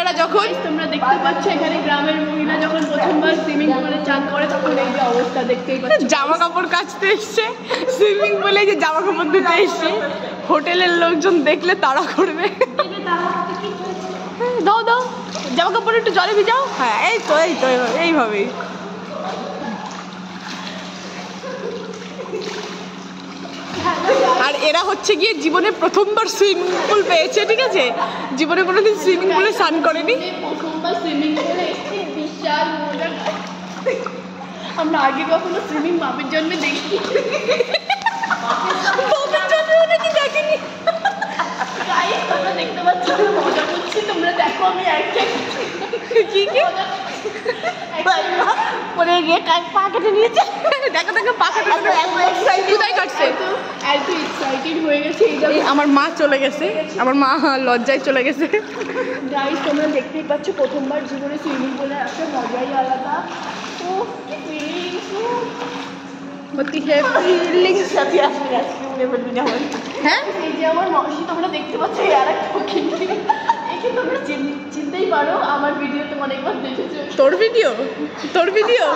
মহিলারা যখন তোমরা দেখতে পাচ্ছ এখানে গ্রামের মহিলা যখন প্রথমবার সুইমিং পুলে চান করে তখন এই যে অবস্থা দেখতেই পাচ্ছ। জামা কাপড় কাচতে এসছে, সুইমিং পুলে যে জামা কাপড় ধুতে এসছে, হোটেলের লোকজন দেখলে তাড়া করবে। দাও দাও জামা কাপড় একটু জলে ভিজাও। হ্যাঁ এই তো এইভাবেই। আর এরা হচ্ছে গিয়ে জীবনে প্রথমবার সুইমিং পুল পেয়েছে, ঠিক আছে? জীবনে কোনোদিন সুইমিং পুলে স্নান করেনি। প্রথমবার সুইমিং পুলে বিশাল মজা। আমরা আগে কখনো সুইমিং বাপের জন্মে দেখি, দেখিনি। তোমরা দেখতে পাচ্ছ মজা করছি, তোমরা দেখো আমি একটা কি পরে গিয়ে পা কেটে নিয়েছে। দেখো দেখো পা কেটে কোথায় কাটছে? এত এক্সাইটেড হয়ে গেছে। আমার মা চলে গেছে, আমার মা লজ্জায় চলে গেছে। গাইস তোমরা দেখতেই পাচ্ছ প্রথমবার জীবনে সুইমিং পুলে আসা মজাই আলাদা। ও কি ফিলিংস, হ্যাঁ এই যে আমার মাসি তোমরা দেখতে পাচ্ছ আর একটা একে তোমরা চিনতেই পারো, আমার ভিডিও তোমার একবার দেখেছো। তোর ভিডিও